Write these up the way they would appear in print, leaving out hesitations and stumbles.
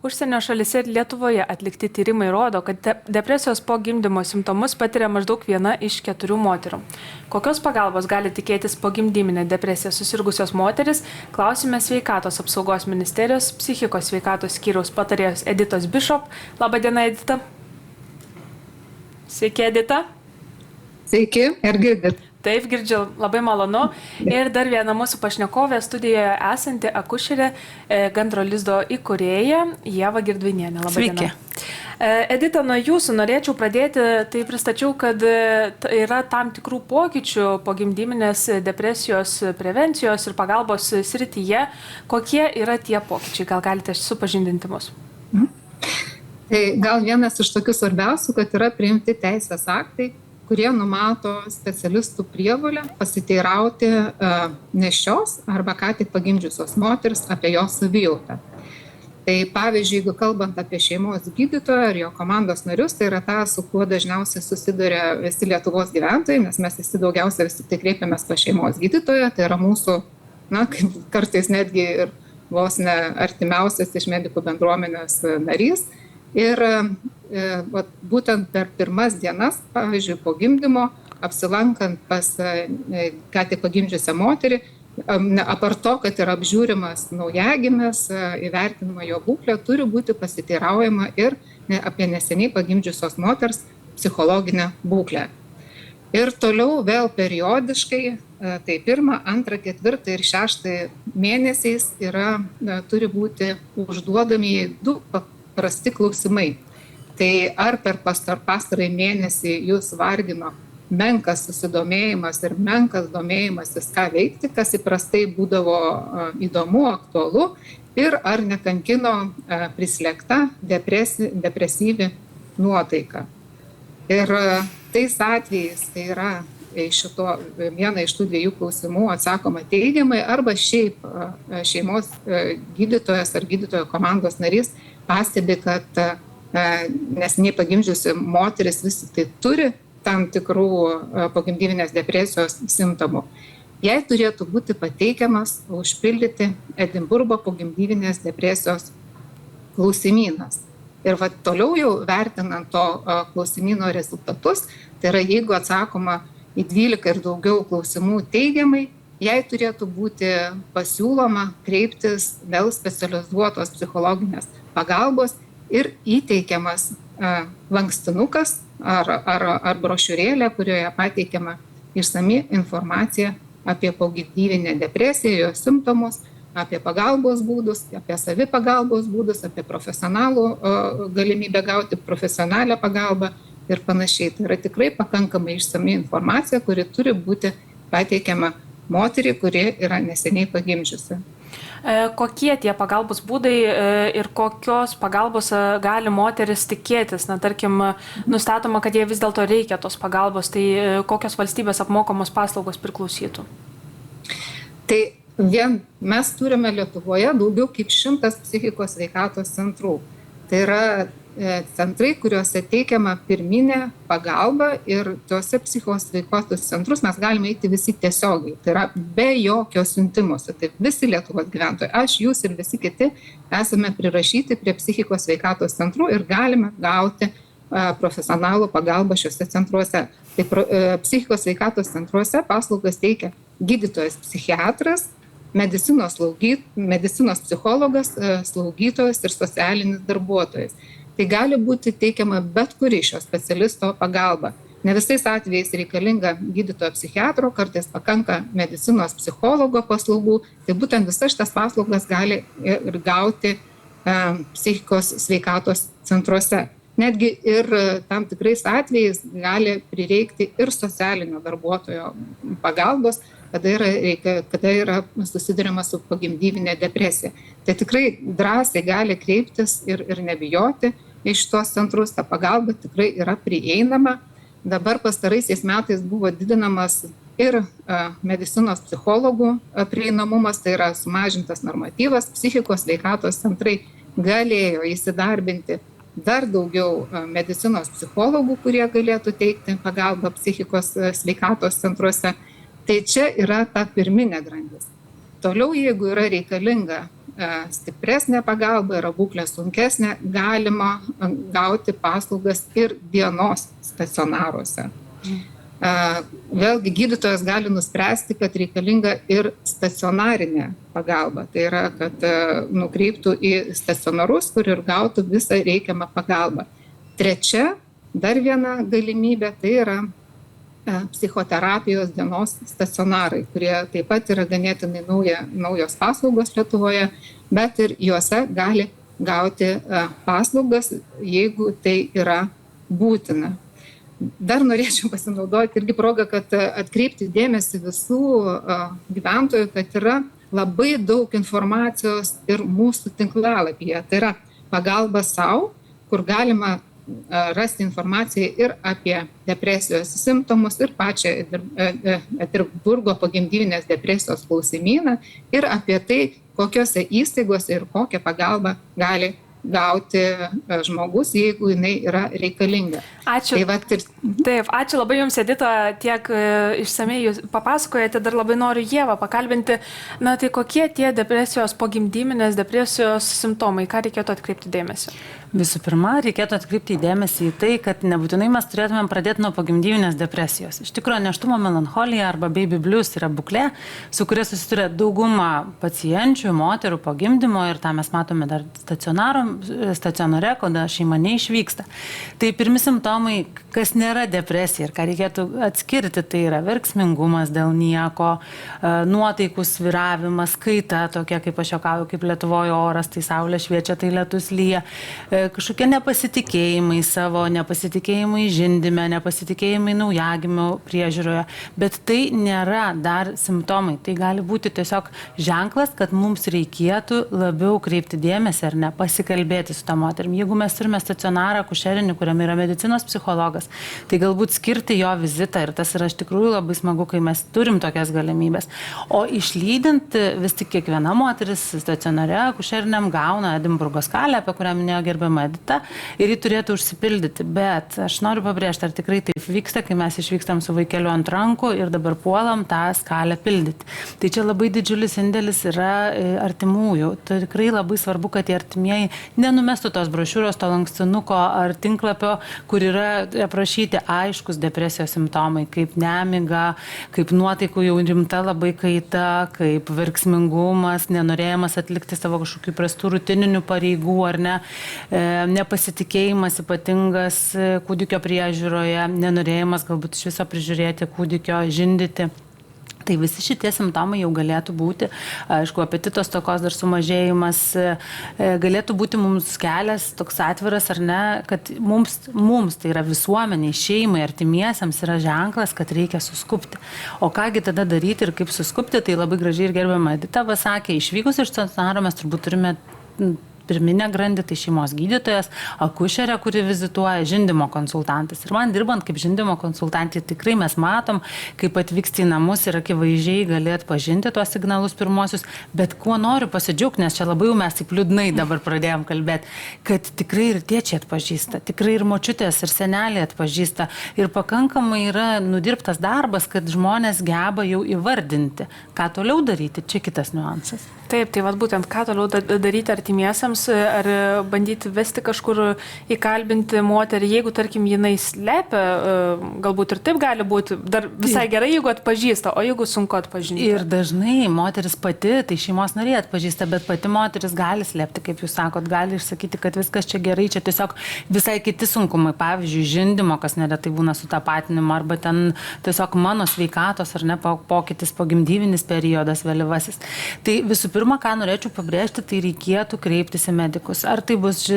Užsienio šalise ir Lietuvoje atlikti tyrimai rodo, kad depresijos po gimdymo simptomus patiria maždaug 1 iš 4 moterų. Kokios pagalbos gali tikėtis po gimdyminę depresiją susirgusios moteris, klausime Sveikatos apsaugos ministerijos psichikos sveikatos skyriaus patarėjos Editos Bishop. Labą dieną, Edita. Sveiki, Edita. Sveiki, ar girdit? Taip, girdžiu, labai malonu. Ir dar viena mūsų pašnekovė studijoje esanti akušerė, Gandro lizdo įkūrėja, Ieva Girdvainienė. Labą dieną. Edita, nuo jūsų norėčiau pradėti, tai pristačiau, kad yra tam tikrų pokyčių po gimdyminės depresijos prevencijos ir pagalbos srityje. Kokie yra tie pokyčiai? Gal galite supažindinti mus? Tai gal vienas iš tokių svarbiausių, kad yra priimti teisės aktai, kurie numato specialistų prievolę pasiteirauti nėščios arba ką tik pagimdžiusios moters apie jos savijautą. Tai pavyzdžiui, jeigu kalbant apie šeimos gydytoją ir jo komandos narius, tai yra ta, su kuo dažniausiai susiduria visi Lietuvos gyventojai, nes mes visi daugiausia vis tik kreipiamės pas šeimos gydytoją, tai yra mūsų, kartais netgi ir vos ne artimiausias iš medikų bendruomenės narys. Ir būtent per pirmas dienas, pavyzdžiui, po gimdymo, apsilankant pas ką tik pagimdžiusią moterį, apart to, kad yra apžiūrimas naujagimis, įvertinama jo būklė, turi būti pasiteiraujama ir apie neseniai pagimdžiusios moters psichologinę būklę. Ir toliau vėl periodiškai, tai 1, 2, 4 ir 6 mėnesiais turi būti užduodami 2 prasti klausimai. Tai ar per pastarąjį mėnesį jūs vargino menkas susidomėjimas ir menkas domėjimasis, ką veikti, kas įprastai būdavo įdomu, aktualu, ir ar nekankino prislėgta depresyvi nuotaika. Ir tais atvejais tai yra vieną iš tų 2 klausimų atsakoma teigiamai, arba šiaip šeimos gydytojas ar gydytojo komandos narys pastebi, kad neseniai pagimdžiusi moteris vis tai turi tam tikrų pogimdyvinės depresijos simptomų. Jai turėtų būti pateikiamas užpildyti Edinburgo pogimdyvinės depresijos klausimynas. Ir toliau jau vertinant to klausimyno rezultatus, tai yra jeigu atsakoma į 12 ir daugiau klausimų teigiamai, jai turėtų būti pasiūloma kreiptis dėl specializuotos psichologinės pagalbos ir įteikiamas lankstinukas ar brošiūrėlė, kurioje pateikiama išsami informacija apie pogimdyvinę depresiją, jos simptomus, apie pagalbos būdus, apie savipagalbos būdus, apie profesionalų galimybę gauti profesionalią pagalbą ir panašiai. Tai yra tikrai pakankamai išsami informacija, kuri turi būti pateikiama moteriai, kuri yra neseniai pagimdžiusi. Kokie tie pagalbos būdai ir kokios pagalbos gali moteris tikėtis? Tarkim, nustatoma, kad jie vis dėlto reikia tos pagalbos, tai kokios valstybės apmokamos paslaugos priklausytų? Tai mes turime Lietuvoje daugiau kaip 100 psichikos sveikatos centrų. Tai yra centrai, kuriuose teikiama pirminė pagalba, ir tuose psichikos sveikatos centrus mes galime eiti visi tiesiogiai. Tai yra be jokio siuntimosi. Tai visi Lietuvos gyventojai, aš, jūs ir visi kiti esame prirašyti prie psichikos sveikatos centrų ir galime gauti profesionalų pagalbą šiuose centruose. Tai psichikos sveikatos centruose paslaugas teikia gydytojas psichiatras, medicinos psichologas, slaugytojas ir socialinis darbuotojas. Tai gali būti teikiama bet kuri šio specialisto pagalba. Ne visais atvejais reikalinga gydytojo psichiatro, kartais pakanka medicinos psichologo paslaugų. Tai būtent visas šitas paslaugas gali ir gauti psichikos sveikatos centruose. Netgi ir tam tikrais atvejais gali prireikti ir socialinio darbuotojo pagalbos, kada yra susiduriama su pogimdyvinė depresija. Tai tikrai drąsiai gali kreiptis ir nebijoti į šitos centrus, ta pagalba tikrai yra prieinama. Dabar pastaraisiais metais buvo didinamas ir medicinos psichologų prieinamumas, tai yra sumažintas normatyvas, psichikos sveikatos centrai galėjo įsidarbinti dar daugiau medicinos psichologų, kurie galėtų teikti pagalbą psichikos sveikatos centruose. Tai čia yra ta pirminė grandis. Toliau, jeigu yra reikalinga stipresnė pagalba, yra būklė sunkesnė, galima gauti paslaugas ir dienos stacionaruose. Vėlgi gydytojas gali nuspręsti, kad reikalinga ir stacionarinė pagalba. Tai yra, kad nukreiptų į stacionarus, kur ir gautų visą reikiamą pagalbą. Trečia, dar viena galimybė, tai yra psichoterapijos dienos stacionarai, kurie taip pat yra ganėtinai naujos paslaugos Lietuvoje, bet ir juose gali gauti paslaugas, jeigu tai yra būtina. Dar norėčiau pasinaudoti irgi progą, kad atkreipti dėmesį visų gyventojų, kad yra labai daug informacijos ir mūsų tinklalapyje. Tai yra pagalba sau, kur galima rasti informaciją ir apie depresijos simptomus, ir pačią Edinburgo pogimdyvinės depresijos klausimyną, ir apie tai, kokiose įstaigose ir kokią pagalbą gali gauti žmogus, jeigu jinai yra reikalinga. Ačiū. Taip, ačiū labai Jums, Edita, tiek išsamei Jūs papasakojate, dar labai noriu Ievą pakalbinti. Na, tai kokie tie depresijos, pogimdyminės depresijos simptomai, ką reikėtų atkreipti dėmesį? Visų pirma, reikėtų atkreipti dėmesį į tai, kad nebūtinai mes turėtumėm pradėti nuo pogimdyvinės depresijos. Iš tikrųjų, nėštumo melancholija arba baby blues yra būklė, su kuria susiduria dauguma pacienčių, moterų po gimdymo, ir tą mes matome dar stacionare, kada šeima neišvyksta. Tai pirmi simptomai, kas nėra depresija ir ką reikėtų atskirti, tai yra verksmingumas dėl nieko, nuotaikų sviravimas, kaita tokia, kaip aš juokauju, kaip Lietuvoje oras, tai saulė šviečia, tai lietus lyja, kažkokie nepasitikėjimai savo, nepasitikėjimai žindyme, nepasitikėjimai naujagimio priežiūroje, bet tai nėra dar simptomai. Tai gali būti tiesiog ženklas, kad mums reikėtų labiau kreipti dėmesį ar ne, pasikalbėti su tą moterim. Jeigu mes turime stacionarą akušerinį, kuriame yra medicinos psichologas, tai galbūt skirti jo vizitą, ir tas yra iš tikrųjų labai smagu, kai mes turim tokias galimybės. O išlydint vis tik kiekviena moteris stacionare akušeriniam gauna Edinburgo skalę, apie kurią minėjo gerbiama Edita, ir ji turėtų užsipildyti. Bet aš noriu pabrėžti, ar tikrai taip vyksta, kai mes išvykstam su vaikeliu ant rankų ir dabar puolam tą skalę pildyti. Tai čia labai didžiulis indėlis yra artimųjų. Tai tikrai labai svarbu, kad tie artimieji nenumestų tos brošiūros, to lankstinuko ar tinklapio, kur yra aprašyti aiškus depresijos simptomai, kaip nemiga, kaip nuotaikų jau rimta labai kaita, kaip verksmingumas, nenorėjimas atlikti savo kažkokių prastų rutininių pareigų ar ne, nepasitikėjimas ypatingas kūdikio priežiūroje, nenorėjimas galbūt iš viso prižiūrėti kūdikio, žindyti. Tai visi šitie simptomai jau galėtų būti, aišku, apetito stokos dar sumažėjimas, galėtų būti mums kelias toks atviras ar ne, kad mums tai yra visuomeniai, šeimai, artimiesiems yra ženklas, kad reikia suskupti. O kągi tada daryti ir kaip suskupti, tai labai gražiai ir gerbiama Edita pasakė, išvykus iš stacionaro mes turbūt turime pirminę grandį, tai šeimos gydytojas, akušerė, kuri vizituoja, žindymo konsultantas. Ir man dirbant kaip žindymo konsultantė, tikrai mes matom, kaip atvyksti į namus ir akivaizdžiai gali atpažinti tuos signalus pirmosius, bet kuo noriu pasidžiaugti, nes čia labai jau mes taip liūdnai dabar pradėjom kalbėti, kad tikrai ir tėčiai atpažįsta, tikrai ir močiutės, ir seneliai atpažįsta, ir pakankamai yra nudirbtas darbas, kad žmonės geba jau įvardinti, ką toliau daryti, čia kitas niuansas. Taip, tai vat būtent, ką toliau daryti artimiesiams, ar bandyti vesti kažkur įkalbinti moterį, jeigu, tarkim, jinai slepia, galbūt ir taip gali būti, dar visai gerai, jeigu atpažįsta, o jeigu sunku atpažinti. Ir dažnai moteris pati, tai šeimos nariai atpažįsta, bet pati moteris gali slėpti, kaip jūs sakot, gali išsakyti, kad viskas čia gerai, čia tiesiog visai kiti sunkumai, pavyzdžiui, žindymo, kas neretai būna su tapatinimo, arba ten tiesiog mano sveikatos ar ne pokytis, pogimdyvinis periodas vėlyvasis. Tai visų pirma, ką norėčiau pabrėžti, tai reikėtų kreiptis į medikus. Ar tai bus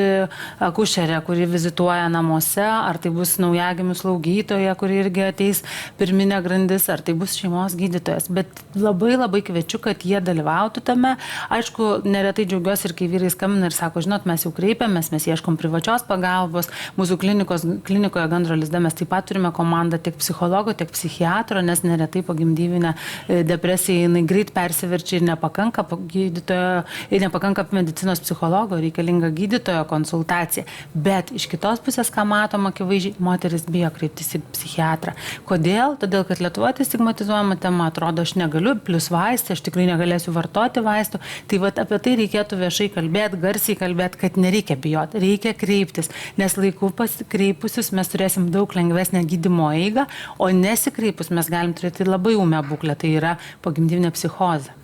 akušerė, kuri vizituoja namuose, ar tai bus naujagimių slaugytoja, kuri irgi ateis pirminė grandis, ar tai bus šeimos gydytojas. Bet labai kviečiu, kad jie dalyvautų tame. Aišku, neretai džiaugiuosi ir kai vyrai skambina ir sako, žinot, mes jau kreipiamės, mes ieškom privačios pagalbos. Mūsų klinikoje Gandro lizde mes taip pat turime komandą tiek psichologo, tiek psichiatro, nes neretai pogimdyvinė depresija jinai greit persiverčia ir nepakanka gydytojo, nepakanka medicinos psichologo, reikalinga gydytojo konsultacija. Bet iš kitos pusės, ką matom akivaizdžiai, moteris bijo kreiptis į psichiatrą. Kodėl? Todėl, kad Lietuvoje tai stigmatizuojama tema, atrodo, aš negaliu, plus vaistai, aš tikrai negalėsiu vartoti vaistų. Tai vat apie tai reikėtų viešai kalbėti, garsiai kalbėti, kad nereikia bijoti, reikia kreiptis, nes laiku pasikreipusius mes turėsim daug lengvesnę gydymo eigą, o nesikreipus mes galim turėti labai ūmią būklę, tai yra pogimdyvinė psichozė.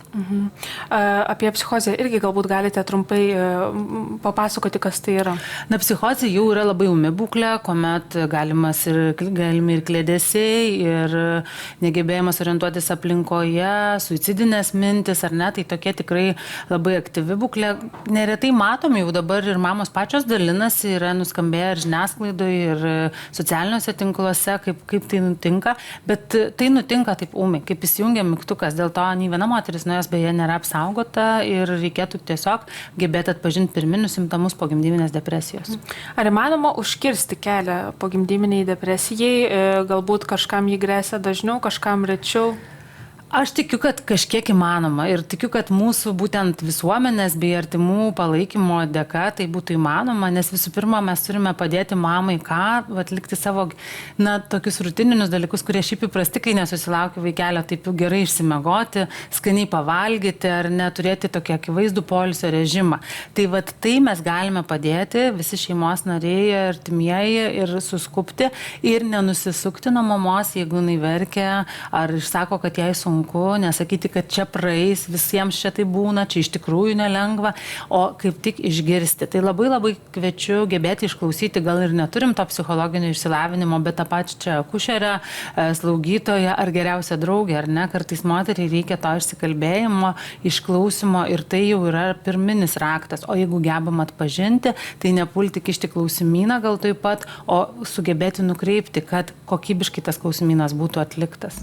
Apie psichozę irgi galbūt galite trumpai papasakoti, kas tai yra. Na, psichozė jau yra labai ūmi būklė, kuomet galimi ir kliedesiai, ir negebėjimas orientuotis aplinkoje, suicidinės mintis, ar ne, tai tokie tikrai labai aktyvi būklė. Neretai matom, jau dabar ir mamos pačios dalinasi, yra nuskambėję ir žiniasklaidoje, ir socialiniuose tinkluose, kaip tai nutinka, bet tai nutinka taip ūmiai, kaip įsijungia mygtukas, dėl to nei viena moteris nuo jos beje nėra apsaugota ir reikėtų tiesiog gebėti atpažinti pirminius simptomus pogimdyvinės depresijos. Ar įmanoma užkirsti kelią pogimdyminiai depresijai, galbūt kažkam jį grėsia dažniau, kažkam rečiau? Aš tikiu, kad kažkiek įmanoma ir tikiu, kad mūsų būtent visuomenės bei artimų palaikymo dėka tai būtų įmanoma, nes visų pirma mes turime padėti mamai atlikti savo, tokius rutininius dalykus, kurie šiaip įprasti, kai nesusilaukia vaikelio, taip jau gerai išsimegoti, skaniai pavalgyti ar neturėti tokį akivaizdų poilsio režimą. Tai tai mes galime padėti, visi šeimos nariai, artimieji ir suskupti ir nenusisukti nuo mamos, jeigu jinai verkia ar išsako, kad jai sunku, nesakyti, kad čia praeis, visiems čia tai būna, čia iš tikrųjų nelengva, o kaip tik išgirsti. Tai labai labai kviečiu gebėti išklausyti, gal ir neturim to psichologinio išsilavinimo, bet tą pačią akušerę, slaugytoją ar geriausią draugę, ar ne, kartais moteriai reikia to išsikalbėjimo, išklausimo ir tai jau yra pirminis raktas, o jeigu gebam atpažinti, tai nepulti kišti klausimyną gal taip pat, o sugebėti nukreipti, kad kokybiškai tas klausimynas būtų atliktas.